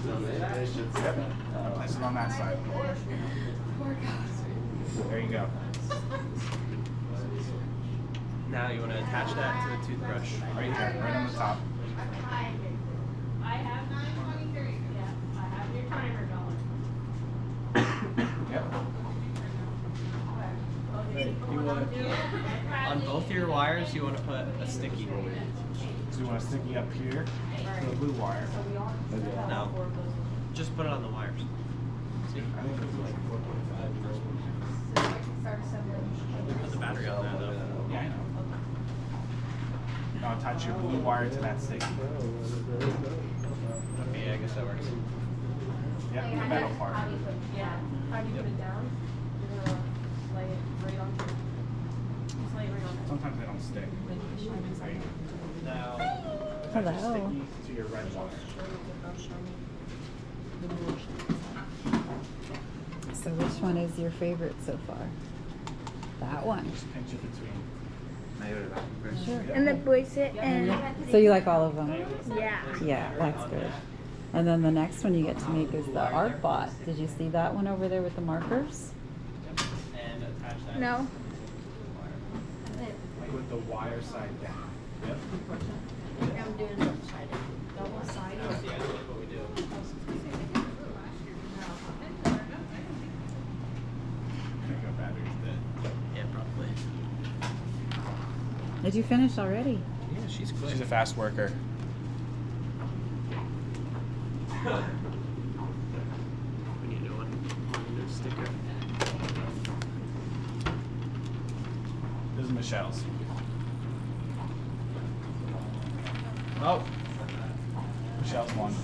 Yep. Place it on that side. There you go. Now you want to attach that to the toothbrush. Right here, right on the top. I have 923. Yeah, I have your timer going. Yep. You want on both your wires. You want to put a sticky. So you want a sticky up here for the blue wire. No, just put it on the wires. See? I think it's like 4.5 first one. Put the battery on there though. Yeah, I know. Now attach your blue wire to that sticky. Okay, yeah, I guess that works. Yep, the metal part. Yeah. How do you put it down? You're gonna lay it right on. Just lay it right on. Sometimes they don't stick. There you go. Now, Attach the sticky to your red wire. So which one is your favorite so far? That one. Just pinch it between. Sure. And the bracelet and So you like all of them? yeah. Yeah, that's good. And then the next one you get to make is the art bot. Did you see that one over there with the markers? and attach that. No. Like with the wire side down. Yep. I'm doing double-sided. Double-sided. That's the idea of what we do. I think our battery's dead. Yeah, probably. Did you finish already? Yeah, she's quick. She's a fast worker. We need a new one. New sticker. This is Michelle's. Oh! Michelle's one.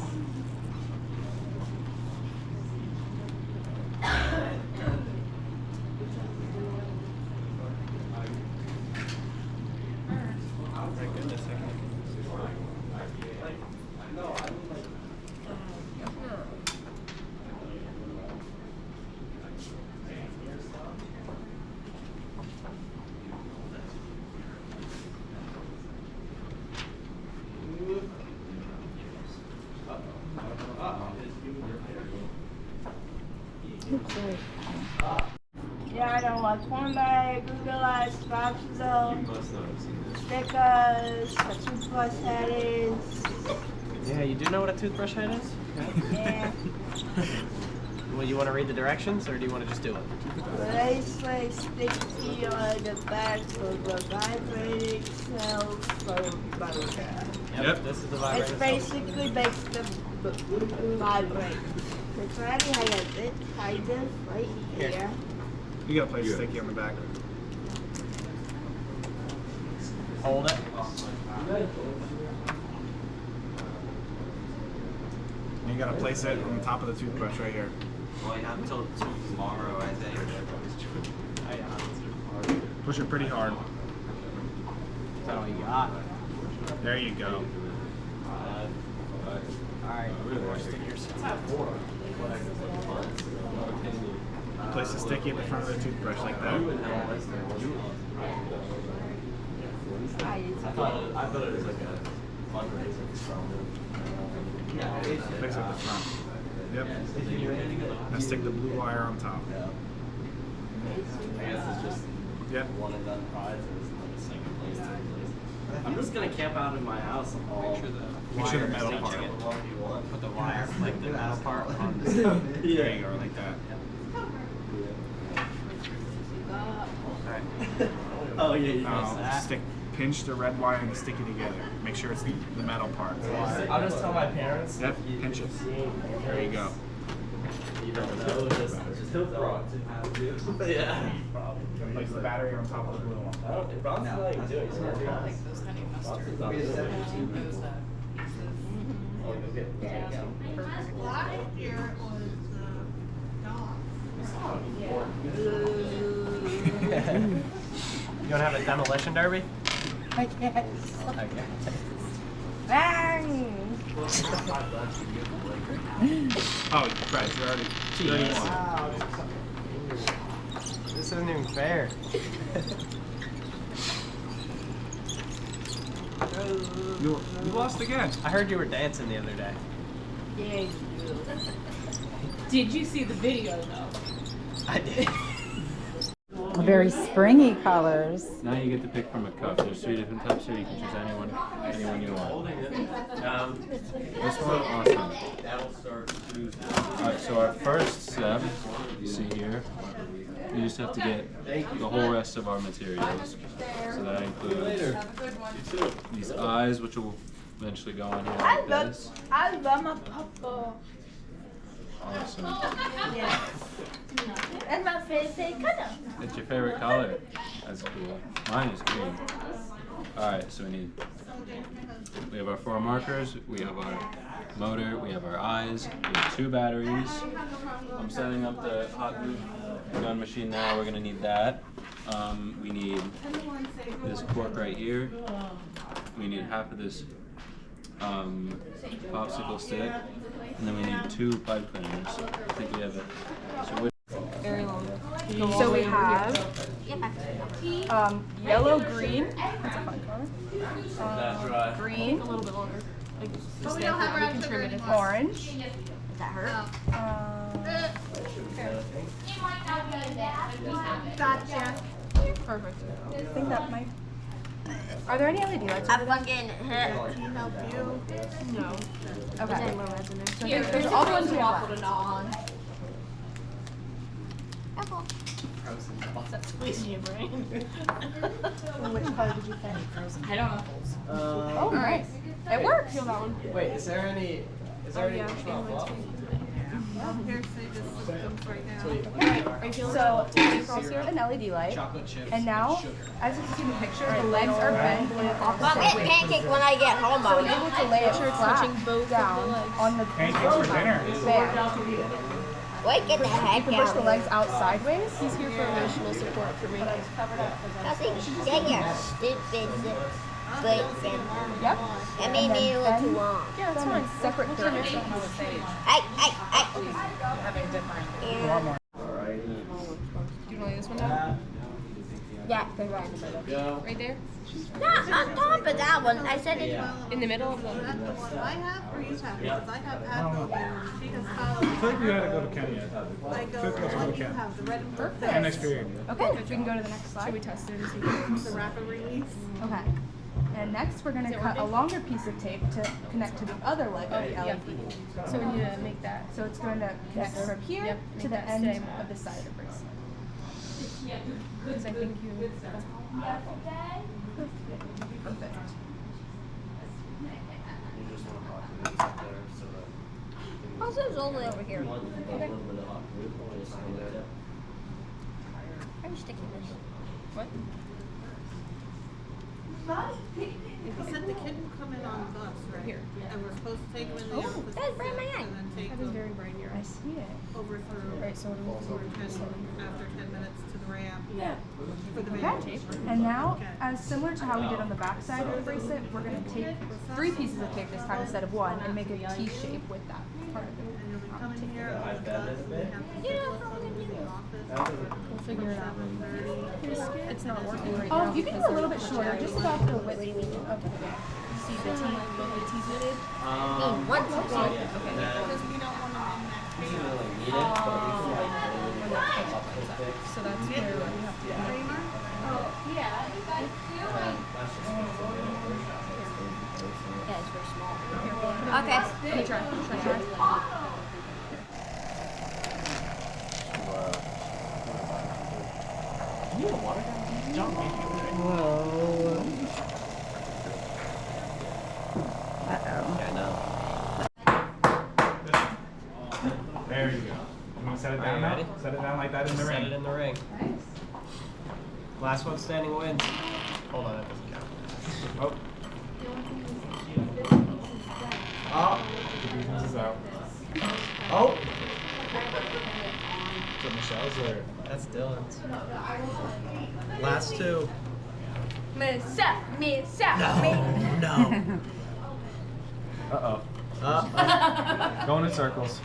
Thank goodness I can. Yeah, I know what's one bag, Google Eyes, Boxzo, stickers, a toothbrush head is. Yeah, you do know what a toothbrush head is? Yeah. Well, you want to read the directions, or do you want to just do it? Bracelet sticky on the back for the vibrating cells for motor. Yep. This is the It vibrator. basically makes them vibrate. It's already has it kind of right here. You gotta place a sticky on the back. Hold it. And you gotta place it on the top of the toothbrush right here. Well, you have until tomorrow, I think. Push it pretty hard. Is that all you got? There you go. Alright, more stickers. Place the sticky at the front of the toothbrush like that. I thought it was like a fundraiser. Place it at the front. Yep. Now stick the blue wire on top. I guess it's just Yep. one and done prize. There's like a second place, third place. I'm just gonna camp out in my house all. Make sure the metal part. Put the wire, like the metal part on the There you go, like that. Oh yeah, you missed that. Pinch the red wire and the sticky together. Make sure it's the metal part. I'll just tell my parents. Yep, pinch it. There you go. You don't know, just yeah. Place the battery on top of the blue one. I don't. Bron's like doing something. Like those honey mustard. Those pieces. Last year it was You don't have a demolition derby? I guess. Okay. Bang! Oh, right, you're already won. This isn't even fair. You lost again. I heard you were dancing the other day. Yeah, you do. Did you see the video though? I did. Very springy colors. Now you get to pick from a cup. There's 3 different cups here. You can choose anyone you want. This one, awesome. Alright, so our first step, you see here, you just have to get the whole rest of our materials. So that includes these eyes, which will eventually go on here like this. I love my papa. Awesome. Yeah. That's my favorite color. It's your favorite color. That's cool. Mine is green. Alright, so we have our 4 markers, we have our motor, we have our eyes, we have 2 batteries. I'm setting up the hot glue gun machine now. We're gonna need that. We need this cork right here. We need half of this popsicle stick, and then we need 2 pipe cleaners. I think we have it. So Very long. So we have yellow, green. That's a fun color. Green. A little bit longer. Like, just we don't have we brown can sugar trim it if anymore. Orange. That hurt. Gotcha. Perfect. I think that might. Are there any LED lights? I fucking hit. No. Okay. So there's all the ones you waffle to gnaw on. That's squeezing your brain. Which color did you pick? I don't know. Oh, nice. It works. Feel that one. Wait, is there any marshmallow fluff? So an LED light. Chocolate chips. And now, sugar. as you can see in the picture, the legs are bent in an I'll opposite get way. pancake when I get home. So we're able to lay it flat down on the pancakes for dinner. band. Wait, get the heck You can push the out. legs out sideways. He's here for emotional support for me. Kelsey, get your stupid bacon. Yep. That made me a little too long. Yeah, that's fine. Separate things. I. Do you want to lay this one down? Yeah, they're right in the middle. Go. Right there? Not on top of that one. I said it. In the middle of the... I have or you have? Because I have Advil and she has I Tylenol. feel like we gotta go to Kenya. I go, Fifth goes what to do you Kenya. have? The red and blue? And next period. Okay, we can go to the next slide. Should we test it and see? The rapid release. Okay. And next, we're going to cut a longer piece of tape to connect to the other leg of the LED. So we need to make that. So it's going to connect from here Yep, to make the that end stay. of the side of the bracelet. Because I think you... Perfect. Also, it's only over here. Okay. I'm sticking this. What? You said the kid will come in on the bus, right? Here. And we're supposed to take him in the office. That's right in my eye. And then take That is him very bright in your I eyes. see it. over through, Alright, so what do we after 10 minutes to the ramp. Yeah. For the Okay. And now, as similar to how we did on the back side of the bracelet, we're going to take 3 pieces of tape this time instead of 1 and make a T shape with that part of it. And you'll be coming here on the bus. We have to You know split how we them can in do the this. office. We'll figure it out. 7:30. It's not working right now. You can go a little bit shorter, just about the width. Okay. See the T, both the T's needed? Need one to Because we don't want them in that big So that's where we have to... framer. Yeah, it's very small. Okay. Let me try. Should I try? There you go. You want to set it down now? ready? Set it down like that in the Set ring. it in the ring. Last one standing wins. Hold on, that doesn't count. Oh, Oh! this is out. Oh! So Michelle's or? That's Dylan's. Last 2. Miss up, miss up, miss. No. Uh-oh. Going in circles.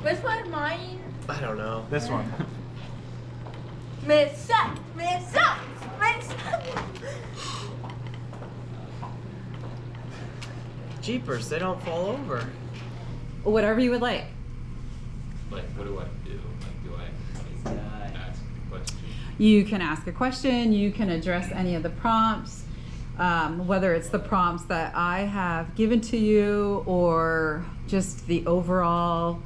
Which one's mine? I don't know. This one. Miss up, miss up, miss up. Jeepers, they don't fall over. Whatever you would like. Like, what do I do? Like, do I ask a question? You can ask a question, you can address any of the prompts, whether it's the prompts that I have given to you or just the overall,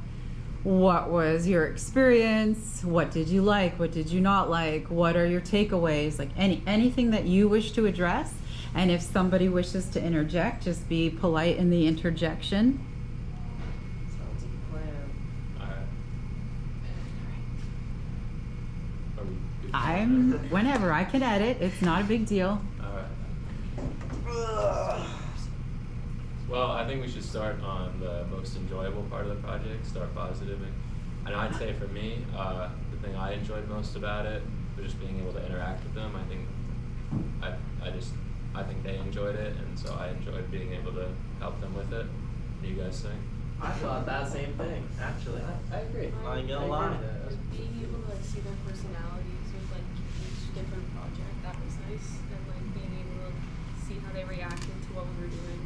what was your experience, what did you like, what did you not like, what are your takeaways, like anything that you wish to address. And if somebody wishes to interject, just be polite in the interjection. Sounds like a plan. Alright. Are we good? Whenever I can edit, it's not a big deal. Alright. Well, I think we should start on the most enjoyable part of the project, start positive. And I'd say for me, the thing I enjoyed most about it was just being able to interact with them. I think I think they enjoyed it, and so I enjoyed being able to help them with it. What do you guys think? I thought that same thing, actually. I agree. I ain't gonna lie. Being able to like see their personalities with like each different project, that was nice. And like being able to see how they reacted to what we were doing.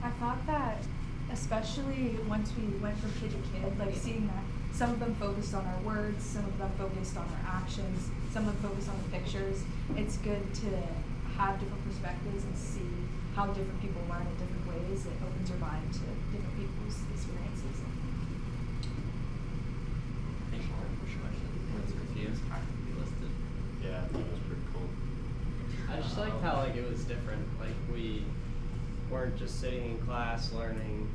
I thought that, especially once we went from kid to kid, like seeing that some of them focused on our words, some of them focused on our actions, some of them focused on the pictures. It's good to have different perspectives and see how different people learn in different ways. It opens your mind to different people's experiences. Yeah, that was pretty cool. I just liked how like it was different. Like we weren't just sitting in class learning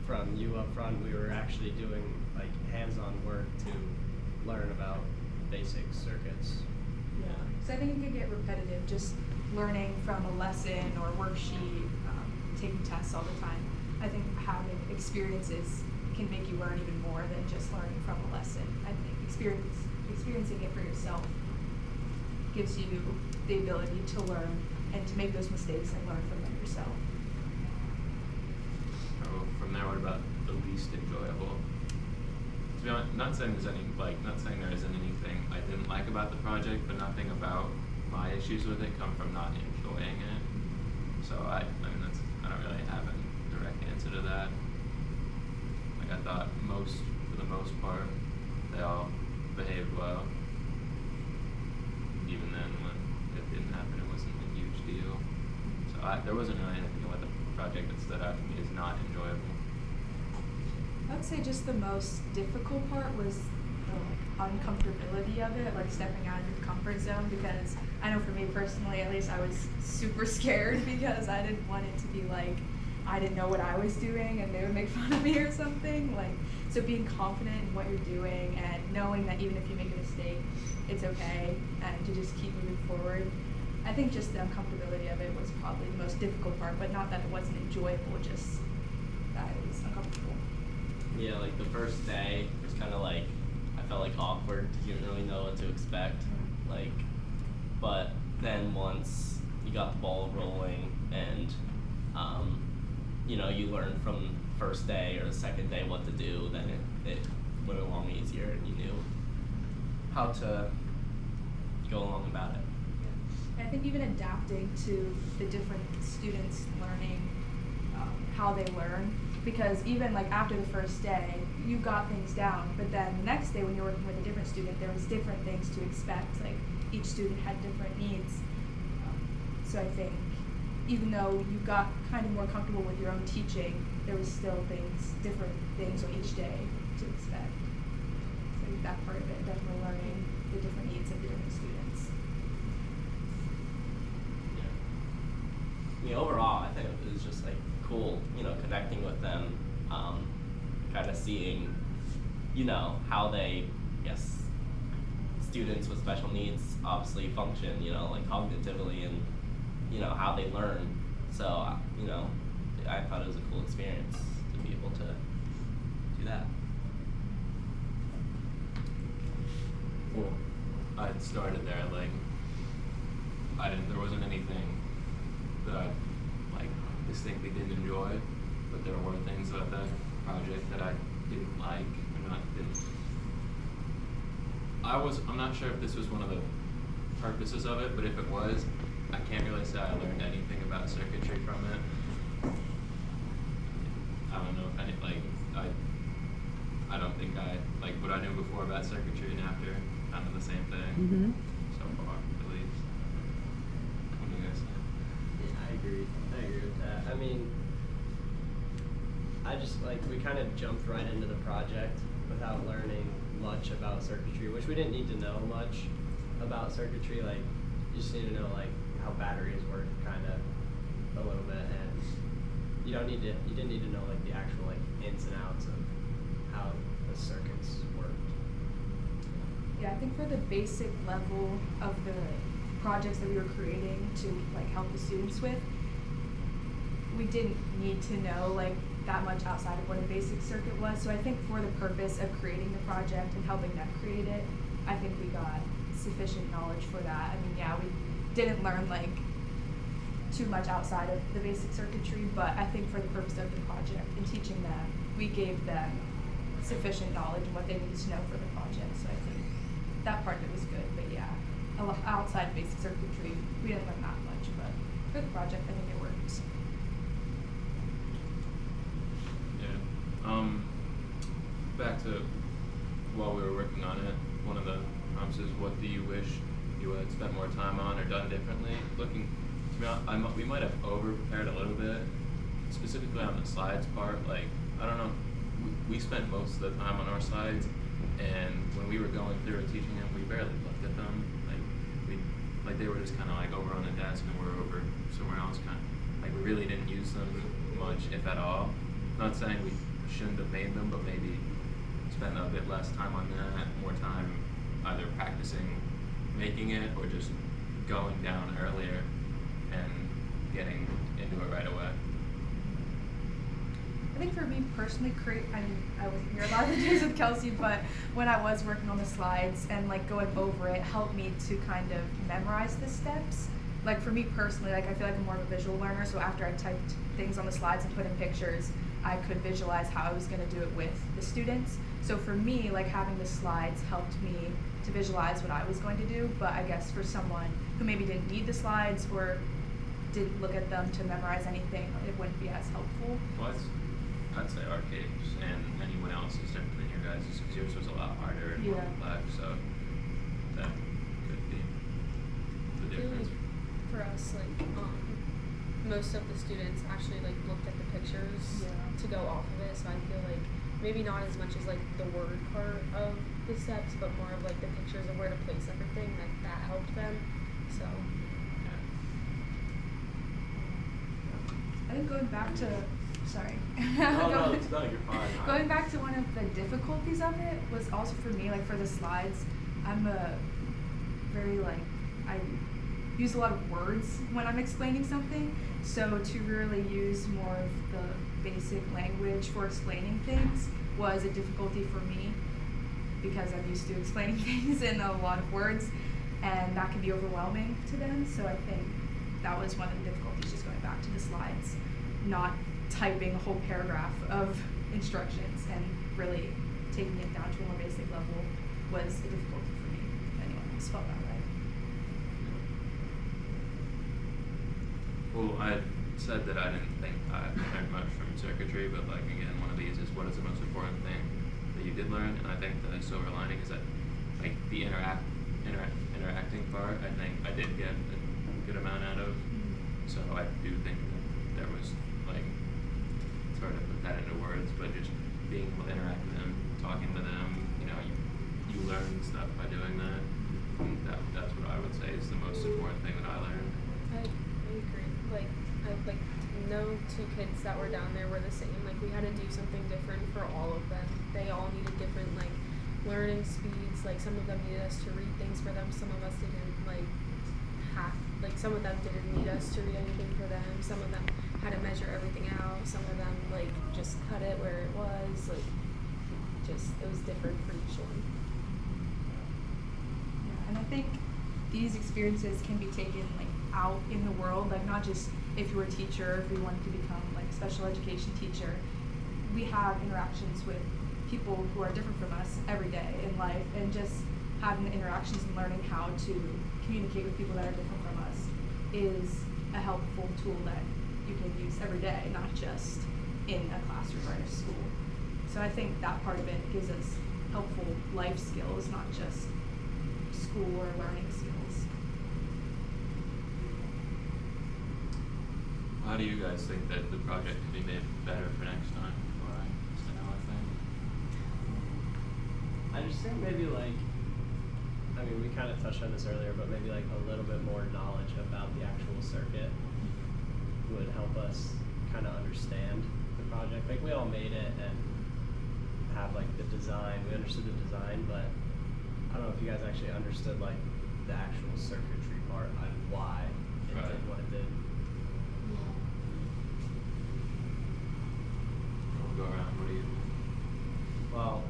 from you up front. We were actually doing like hands-on work to learn about basic circuits. Yeah. So I think it could get repetitive, just learning from a lesson or worksheet, taking tests all the time. I think having experiences can make you learn even more than just learning from a lesson. I think experiencing it for yourself gives you the ability to learn and to make those mistakes and learn from them yourself. Oh, from there, what about the least enjoyable? To be honest, not saying there isn't anything I didn't like about the project, but nothing about my issues with it come from not enjoying it. So I don't really have a direct answer to that. Like I thought for the most part, they all behaved well. Even then, when it didn't happen, it wasn't a huge deal. So there wasn't really anything about the project that stood out to me as not enjoyable. I would say just the most difficult part was the uncomfortability of it, like stepping out of your comfort zone, because I know for me personally, at least, I was super scared because I didn't want it to be like I didn't know what I was doing and they would make fun of me or something. Like, so being confident in what you're doing and knowing that even if you make a mistake, it's okay, and to just keep moving forward. I think just the uncomfortability of it was probably the most difficult part, but not that it wasn't enjoyable, just that it was uncomfortable. Yeah, like the first day was kind of like, I felt like awkward because you didn't really know what to expect. Like, but then once you got the ball rolling and, you know, you learned from first day or the second day what to do, then it went along easier and you knew how to go along about it. I think even adapting to the different students learning how they learn, because even like after the first day, you got things down, but then the next day when you're working with a different student, there was different things to expect. Like each student had different needs. So I think even though you got kind of more comfortable with your own teaching, there was still different things on each day to expect. So I think that part of it, definitely learning the different needs of the different students. I mean, overall, I think it was just like cool, you know, connecting with them, kind of seeing, you know, how they, I guess, students with special needs obviously function, you know, like cognitively and, you know, how they learn. So, you know, I thought it was a cool experience to be able to do that. Well, I had started there, like, there wasn't anything that I, like, distinctly didn't enjoy, but there were things about the project that I didn't like, I'm not sure if this was one of the purposes of it, but if it was, I can't really say I learned anything about circuitry from it. I don't know if I don't think I like what I knew before about circuitry and after kind of the same thing Mm-hmm. so far, at least. What do you guys think? Yeah, I agree with that. I mean, I just like we kind of jumped right into the project without learning much about circuitry, which we didn't need to know much about circuitry. Like you just need to know like how batteries work, kind of a little bit, and you didn't need to know like the actual like ins and outs of how the circuits work. Yeah, I think for the basic level of the projects that we were creating to like help the students with, we didn't need to know like that much outside of what a basic circuit was. So I think for the purpose of creating the project and helping them create it, I think we got sufficient knowledge for that. I mean, yeah, we didn't learn like too much outside of the basic circuitry, but I think for the purpose of the project and teaching them, we gave them sufficient knowledge and what they needed to know for the project. So I think that part of it was good, but yeah, outside of basic circuitry, we didn't learn that much, but for the project, I think it worked. Yeah. Back to while we were working on it, one of the prompts is, what do you wish you had spent more time on or done differently? Looking, to be honest, we might have over-prepared a little bit, specifically on the slides part. Like, I don't know, we spent most of the time on our slides, and when we were going through and teaching them, we barely looked at them. Like they were just kind of like over on the desk, and we were over somewhere else. Kind of like we really didn't use them much, if at all. Not saying we shouldn't have made them, but maybe spend a bit less time on that, more time either practicing making it or just going down earlier and getting into it right away. I think for me personally, I wasn't here a lot of the days with Kelsey, but when I was working on the slides and like going over it helped me to kind of memorize the steps. Like for me personally, like I feel like I'm more of a visual learner, so after I typed things on the slides and put in pictures, I could visualize how I was going to do it with the students. So for me, like having the slides helped me to visualize what I was going to do, but I guess for someone who maybe didn't need the slides or didn't look at them to memorize anything, it wouldn't be as helpful. Well, I'd say our case and anyone else is different than your guys' because yours was a lot harder and more complex, so that could be the I feel difference. like for us, like most of the students actually like looked at the pictures to go off of it, so I feel like maybe not as much as like the word part of the steps, but more of like the pictures of where to place everything, like that helped them. So I think going back to, sorry. No, you're fine. Going back to one of the difficulties of it was also for me, like for the slides, I'm a very I use a lot of words when I'm explaining something. So to really use more of the basic language for explaining things was a difficulty for me because I'm used to explaining things in a lot of words, and that can be overwhelming to them. So I think that was one of the difficulties, just going back to the slides, not typing a whole paragraph of instructions and really taking it down to a more basic level was a difficulty for me. If anyone else felt that way. Well, I said that I didn't think I learned much from circuitry, but like again, one of these is, what is the most important thing that you did learn? And I think the silver lining is that like the interacting part, I think I did get a good amount out of. So I do think that there was like, it's hard to put that into words, but just being able to interact with them, talking to them, you learn stuff by doing that. And that's what I would say is the most important thing that I learned. I agree. Like no two kids that were down there were the same. Like we had to do something different for all of them. They all needed different like learning speeds. Like some of them needed us to read things for them. Some of us didn't some of them didn't need us to read anything for them. Some of them had to measure everything out. Some of them like just cut it where it was. Like it was different for each one. Yeah, and I think these experiences can be taken like out in the world, like not just if you were a teacher, if you wanted to become like a special education teacher. We have interactions with people who are different from us every day in life, and just having the interactions and learning how to communicate with people that are different from us is a helpful tool that you can use every day, not just in a classroom or in a school. So I think that part of it gives us helpful life skills, not just school or learning skills. How do you guys think that the project can be made better for next time? Before I say another thing. I just think maybe like, I mean, we kind of touched on this earlier, but maybe like a little bit more knowledge about the actual circuit would help us kind of understand the project. Like we all made it and have like the design, we understood the design, but I don't know if you guys actually understood like the actual circuitry part and why it Right. did what it did. We'll go around. What do you? Well,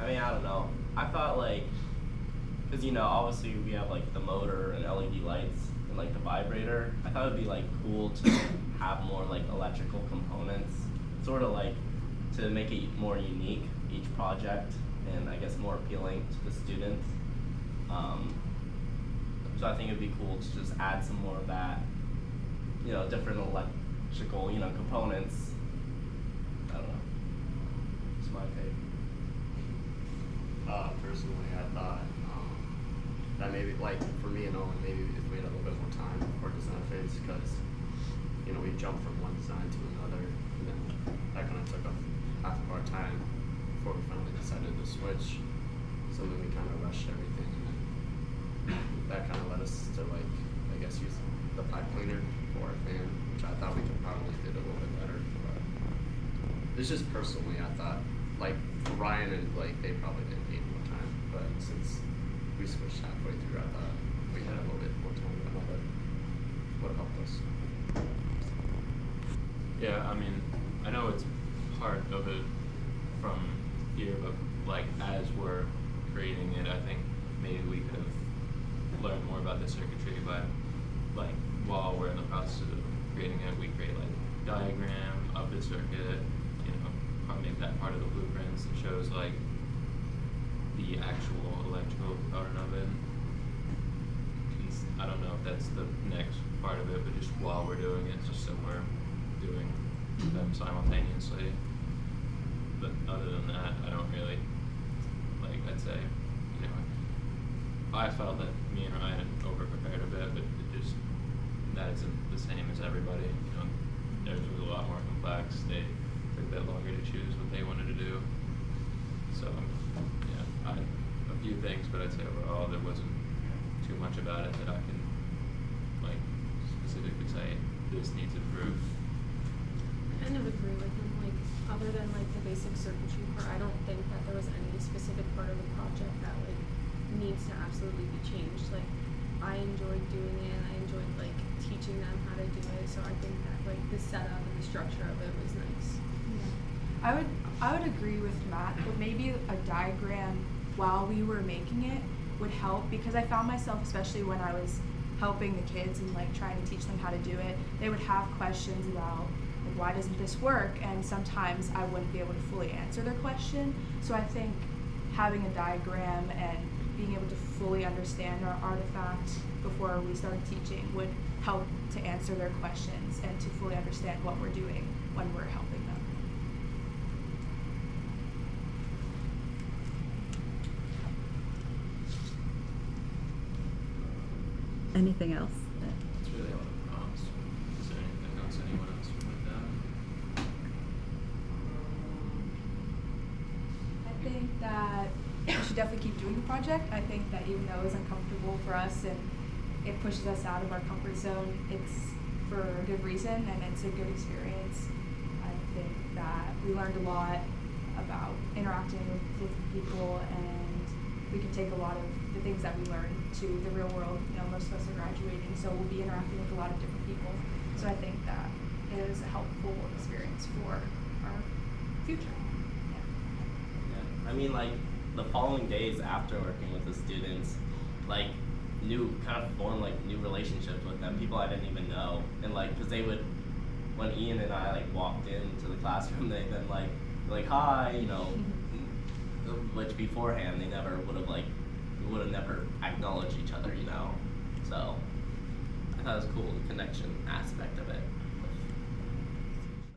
I mean, I don't know. I thought like, cause you know, obviously we have like the motor and LED lights and like the vibrator. I thought it'd be like cool to have more like electrical components, sort of like to make it more unique, each project, and I guess more appealing to the students. So I think it'd be cool to just add some more of that, you know, different electrical, you know, components. I don't know. It's my take. Personally, I thought that maybe, like, for me and Owen, maybe if we had a little bit more time for design phase, because, you know, we jumped from one design to another, and then that kind of took up half of our time before we finally decided to switch. So then we kind of rushed everything, and then that kind of led us to, like, I guess use the pipe cleaner for our fan, which I thought we could probably did a little bit better. But it's just personally, I thought, like, Ryan and Blake, they probably didn't need more time, but since we switched halfway through, I thought we had a little bit more time than that would help us. Yeah, I mean, I know it's part of it from here, but like as we're creating it, I think maybe we could have learned more about the circuitry by, like, while we're in the process of creating it, we create like diagram of the circuit, you know, make that part of the blueprints that shows like the actual electrical component of it. I don't know if that's the next part of it, but just while we're doing it, just so we're doing them simultaneously. But other than that, I don't really, like, I'd say, you know, I felt that me and Ryan had over-prepared a bit, but it just, that isn't the same as everybody, you know. Theirs was a lot more complex. They took a bit longer to choose what they wanted to do. So, yeah, I had a few things, but I'd say overall there wasn't too much about it that I can, like, specifically say this needs improved. I kind of agree with him, like, other than, like, the basic circuitry part, I don't think that there was any specific part of the project that, like, needs to absolutely be changed. Like, I enjoyed doing it, and I enjoyed, like, teaching them how to do it, so I think that, like, the setup and the structure of it was nice. Yeah. I would agree with Matt, but maybe a diagram while we were making it would help, because I found myself, especially when I was helping the kids and like trying to teach them how to do it, they would have questions about like, why doesn't this work, and sometimes I wouldn't be able to fully answer their question. So I think having a diagram and being able to fully understand our artifact before we started teaching would help to answer their questions and to fully understand what we're doing when we're helping them. Anything else? That's really all the prompts. Is there anything else anyone else would like to add? I think that we should definitely keep doing the project. I think that even though it's uncomfortable for us and it pushes us out of our comfort zone, it's for a good reason and it's a good experience. I think that we learned a lot about interacting with people, and we can take a lot of the things that we learned to the real world. You know, most of us are graduating, so we'll be interacting with a lot of different people. So I think that it is a helpful experience for our future. Yeah. I mean, like, the following days after working with the students, like, kind of formed, like, new relationships with them, people I didn't even know. And, like, because they would, when Ian and I, like, walked into the classroom, they'd been, like, hi, you know, which beforehand they never would have, like, we would have never acknowledged each other, you know. So I thought it was cool, the connection aspect of it.